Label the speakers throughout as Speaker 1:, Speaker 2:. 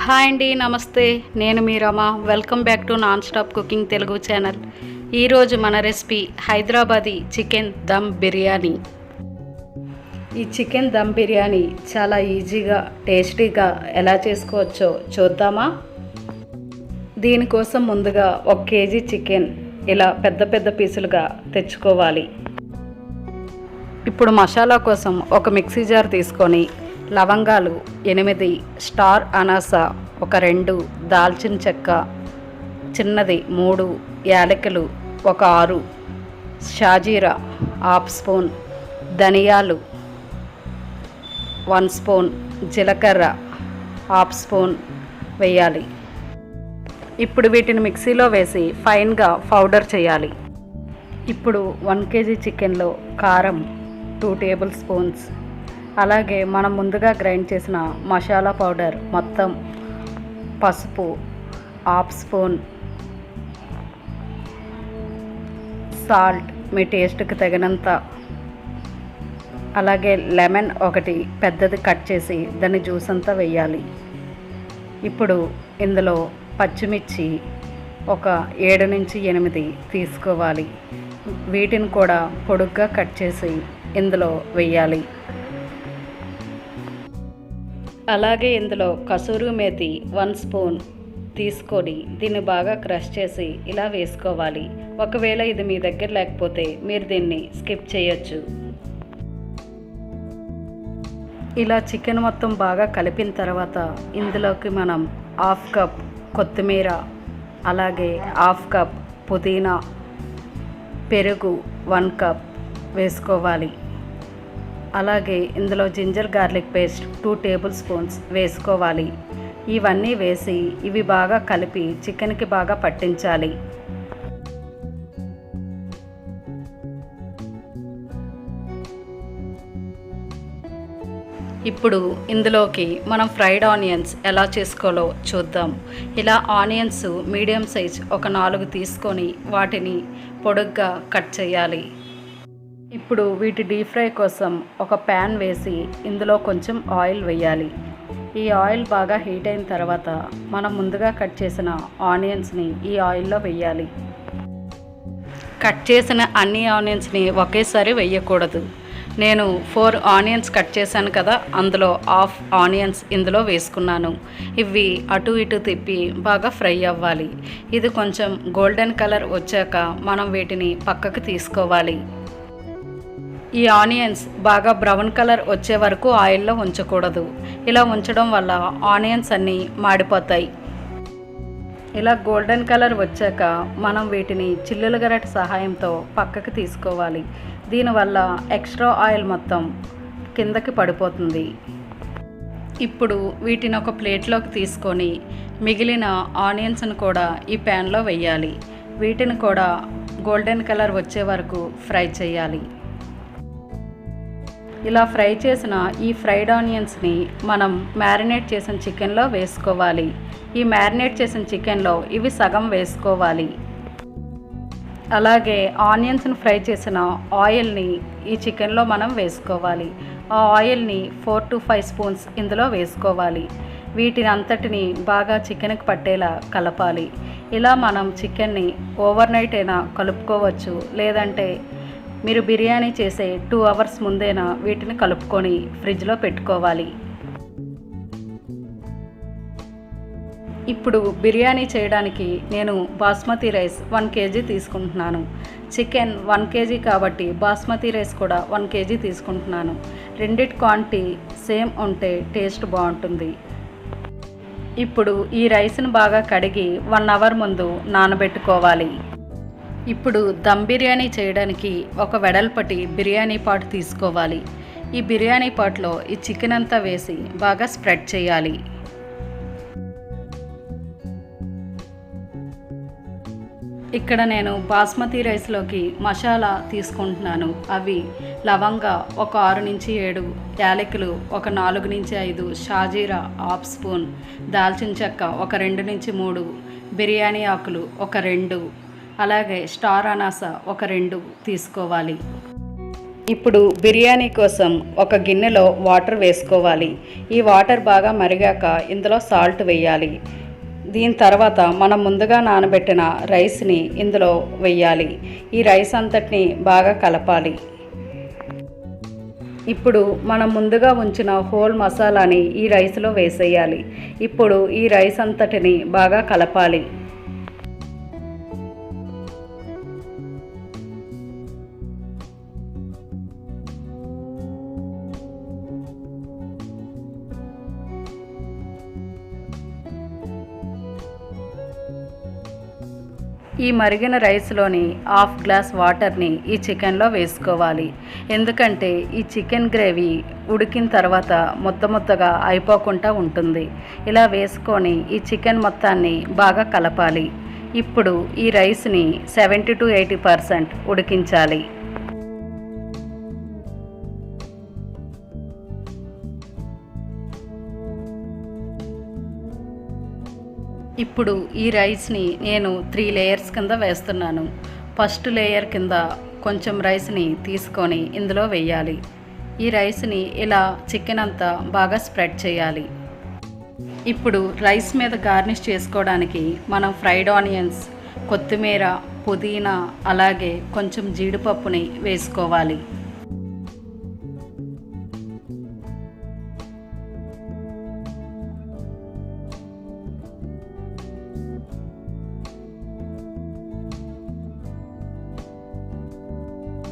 Speaker 1: Hi అండి, నమస్తే. నేను మీ Rama. Welcome back to non stop cooking Telugu channel. ఈరోజు మన రెసిపీ హైదరాబాదీ చికెన్ దమ్ బిర్యానీ. ఈ చికెన్ దమ్ బిర్యానీ చాలా ఈజీగా టేస్టీగా ఎలా చేసుకోవచ్చో చూద్దామా? దీనికోసం ముందుగా 1 కేజీ చికెన్ ఇలా పెద్ద పెద్ద పీసులుగా తెచ్చుకోవాలి. ఇప్పుడు మసాలా కోసం ఒక మిక్సీ జార్ తీసుకొని లవంగాలు 8, స్టార్ అనాస 2, దాల్చిన చెక్క చిన్నది 3, యాలకులు 6, షాజీరా 1/2 స్పూన్, ధనియాలు 1 స్పూన్, జీలకర్ర 1/2 స్పూన్ వేయాలి. ఇప్పుడు వీటిని మిక్సీలో వేసి ఫైన్గా పౌడర్ చేయాలి. ఇప్పుడు 1 కేజీ చికెన్లో కారం 2 టేబుల్ స్పూన్స్, అలాగే మనం ముందుగా గ్రైండ్ చేసిన మసాలా పౌడర్ మొత్తం, పసుపు 1/2 స్పూన్, సాల్ట్ మీ టేస్ట్కి తగినంత, అలాగే లెమన్ 1 పెద్దది కట్ చేసి దాని జ్యూస్ అంతా వేయాలి. ఇప్పుడు ఇందులో పచ్చిమిర్చి 7 నుంచి 8 తీసుకోవాలి. వీటిని కూడా పొడుగ్గా కట్ చేసి ఇందులో వేయాలి. అలాగే ఇందులో కసూరి మేతి 1 స్పూన్ తీసుకొని దీన్ని బాగా క్రష్ చేసి ఇలా వేసుకోవాలి. ఒకవేళ ఇది మీ దగ్గర లేకపోతే మీరు దీన్ని స్కిప్ చేయొచ్చు. ఇలా చికెన్ మొత్తం బాగా కలిపిన తర్వాత ఇందులోకి మనం 1/2 కప్ కొత్తిమీర, అలాగే 1/2 కప్ పుదీనా, పెరుగు 1 కప్ వేసుకోవాలి. అలాగే ఇందులో ginger garlic paste 2 tablespoons వేసుకోవాలి. ఇవన్నీ వేసి ఇవి బాగా కలిపి చికెన్కి బాగా పట్టించాలి. ఇప్పుడు ఇందులోకి మనం ఫ్రైడ్ ఆనియన్స్ ఎలా చేసుకోవాలో చూద్దాం. ఇలా ఆనియన్స్ మీడియం సైజ్ 4 తీసుకొని వాటిని పొడుగ్గా కట్ చేయాలి. ఇప్పుడు వీటి డీప్ ఫ్రై కోసం ఒక ప్యాన్ వేసి ఇందులో కొంచెం ఆయిల్ వేయాలి. ఈ ఆయిల్ బాగా హీట్ అయిన తర్వాత మనం ముందుగా కట్ చేసిన ఆనియన్స్ని ఈ ఆయిల్లో వేయాలి. కట్ చేసిన అన్ని ఆనియన్స్ని ఒకేసారి వేయకూడదు. నేను 4 ఆనియన్స్ కట్ చేశాను కదా, అందులో 1/2 ఆనియన్స్ ఇందులో వేసుకున్నాను. ఇవి అటు ఇటు తిప్పి బాగా ఫ్రై అవ్వాలి. ఇది కొంచెం గోల్డెన్ కలర్ వచ్చాక మనం వీటిని పక్కకు తీసుకోవాలి. ఈ ఆనియన్స్ బాగా బ్రౌన్ కలర్ వచ్చే వరకు ఆయిల్లో ఉంచకూడదు. ఇలా ఉంచడం వల్ల ఆనియన్స్ అన్నీ మాడిపోతాయి. ఇలా గోల్డెన్ కలర్ వచ్చాక మనం వీటిని చిల్లుల గరిటె సహాయంతో పక్కకి తీసుకోవాలి. దీనివల్ల ఎక్స్ట్రా ఆయిల్ మొత్తం కిందకి పడిపోతుంది. ఇప్పుడు వీటిని ఒక ప్లేట్లోకి తీసుకొని మిగిలిన ఆనియన్స్ను కూడా ఈ ప్యాన్లో వేయాలి. వీటిని కూడా గోల్డెన్ కలర్ వచ్చే వరకు ఫ్రై చేయాలి. ఇలా ఫ్రై చేసిన ఈ ఫ్రైడ్ ఆనియన్స్ని మనం మ్యారినేట్ చేసిన చికెన్లో వేసుకోవాలి. ఈ మ్యారినేట్ చేసిన చికెన్లో ఇవి సగం వేసుకోవాలి. అలాగే ఆనియన్స్ని ఫ్రై చేసిన ఆయిల్ని ఈ చికెన్లో మనం వేసుకోవాలి. ఆ ఆయిల్ని 4 to 5 స్పూన్స్ ఇందులో వేసుకోవాలి. వీటిని అంతటిని బాగా చికెన్కి పట్టేలా కలపాలి. ఇలా మనం చికెన్ని ఓవర్ నైట్ అయినా కలుపుకోవచ్చు, లేదంటే మీరు బిర్యానీ చేసే 2 అవర్స్ ముందేనా వీటిని కలుపుకొని ఫ్రిడ్జ్లో పెట్టుకోవాలి. ఇప్పుడు బిర్యానీ చేయడానికి నేను బాస్మతి రైస్ 1 కేజీ తీసుకుంటున్నాను. చికెన్ 1 కేజీ కాబట్టి బాస్మతి రైస్ కూడా 1 కేజీ తీసుకుంటున్నాను. రెండిటి క్వాంటిటీ సేమ్ ఉంటే టేస్ట్ బాగుంటుంది. ఇప్పుడు ఈ రైస్ను బాగా కడిగి 1 అవర్ ముందు నానబెట్టుకోవాలి. ఇప్పుడు దమ్ బిర్యానీ చేయడానికి ఒక వెడల్పటి బిర్యానీ పాట్ తీసుకోవాలి. ఈ బిర్యానీ పాట్లో ఈ చికెన్ అంతా వేసి బాగా స్ప్రెడ్ చేయాలి. ఇక్కడ నేను బాస్మతి రైస్లోకి మసాలా తీసుకుంటున్నాను. అవి లవంగా 6 నుంచి 7, యాలకులు 4 నుంచి 5, షాజీరా 1/2 స్పూన్, దాల్చిన చెక్క 2 నుంచి 3, బిర్యానీ ఆకులు 2, అలాగే స్టార్ అనాస 2 తీసుకోవాలి. ఇప్పుడు బిర్యానీ కోసం ఒక గిన్నెలో వాటర్ వేసుకోవాలి. ఈ వాటర్ బాగా మరిగాక ఇందులో సాల్ట్ వేయాలి. దీని తర్వాత మనం ముందుగా నానబెట్టిన రైస్ని ఇందులో వేయాలి. ఈ రైస్ అంతటిని బాగా కలపాలి. ఇప్పుడు మనం ముందుగా ఉంచిన హోల్ మసాలాని ఈ రైస్లో వేసేయాలి. ఇప్పుడు ఈ రైస్ అంతటిని బాగా కలపాలి. ఈ మరిగిన రైస్లోని హాఫ్ గ్లాస్ వాటర్ని ఈ చికెన్లో వేసుకోవాలి. ఎందుకంటే ఈ చికెన్ గ్రేవీ ఉడికిన తర్వాత ముద్దగా అయిపోకుండా ఉంటుంది. ఇలా వేసుకొని ఈ చికెన్ మొత్తాన్ని బాగా కలపాలి. ఇప్పుడు ఈ రైస్ని 70 to 80% ఉడికించాలి. ఇప్పుడు ఈ రైస్ని నేను 3 లేయర్స్ కింద వేస్తున్నాను. ఫస్ట్ లేయర్ కింద కొంచెం రైస్ని తీసుకొని ఇందులో వేయాలి. ఈ రైస్ని ఇలా చికెన్ అంతా బాగా స్ప్రెడ్ చేయాలి. ఇప్పుడు రైస్ మీద గార్నిష్ చేసుకోవడానికి మనం ఫ్రైడ్ ఆనియన్స్, కొత్తిమీర, పుదీనా అలాగే కొంచెం జీడిపప్పుని వేసుకోవాలి.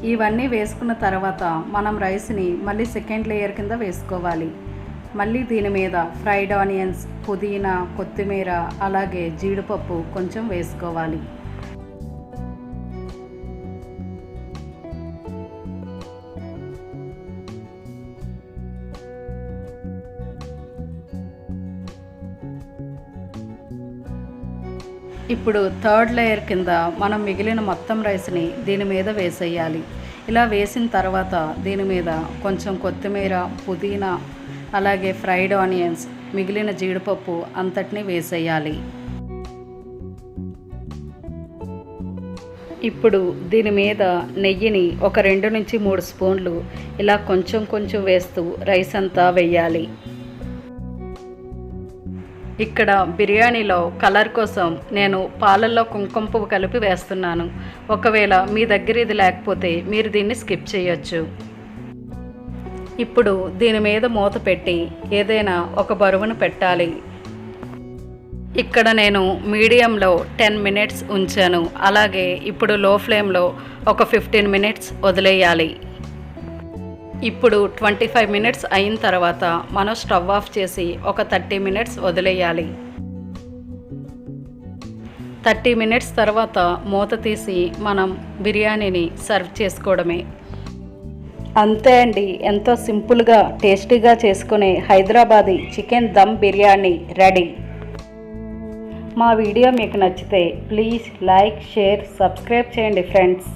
Speaker 1: ఇవన్నీ వేసుకున్న తర్వాత మనం రైస్ని మళ్ళీ సెకండ్ లేయర్ కింద వేసుకోవాలి. మళ్ళీ దీని మీద ఫ్రైడ్ ఆనియన్స్, పుదీనా, కొత్తిమీర అలాగే జీడిపప్పు కొంచెం వేసుకోవాలి. ఇప్పుడు థర్డ్ లేయర్ కింద మనం మిగిలిన మొత్తం రైస్ని దీని మీద వేసేయాలి. ఇలా వేసిన తర్వాత దీని మీద కొంచెం కొత్తిమీర, పుదీనా అలాగే ఫ్రైడ్ ఆనియన్స్, మిగిలిన జీడిపప్పు అంతటిని వేసేయాలి. ఇప్పుడు దీని మీద నెయ్యిని ఒక 2 నుంచి 3 స్పూన్లు ఇలా కొంచెం వేస్తూ రైస్ అంతా వేయాలి. ఇక్కడ బిర్యానీలో కలర్ కోసం నేను పాలల్లో కుంకుమ పువ్వు కలిపి వేస్తున్నాను. ఒకవేళ మీ దగ్గర ఇది లేకపోతే మీరు దీన్ని స్కిప్ చేయొచ్చు. ఇప్పుడు దీని మీద మూత పెట్టి ఏదైనా ఒక బరువును పెట్టాలి. ఇక్కడ నేను మీడియంలో 10 మినిట్స్ ఉంచాను. అలాగే ఇప్పుడు లో ఫ్లేమ్లో ఒక 15 మినిట్స్ వదిలేయాలి. ఇప్పుడు 25 మినిట్స్ అయిన తర్వాత మనం స్టవ్ ఆఫ్ చేసి ఒక 30 మినిట్స్ వదిలేయాలి. 30 మినిట్స్ తర్వాత మూత తీసి మనం బిర్యానీని సర్వ్ చేసుకోవడమే. అంతే అండి, ఎంతో సింపుల్గా టేస్టీగా చేసుకునే హైదరాబాదీ చికెన్ దమ్ బిర్యానీ రెడీ. మా వీడియో మీకు నచ్చితే ప్లీజ్ లైక్, షేర్, సబ్స్క్రైబ్ చేయండి ఫ్రెండ్స్.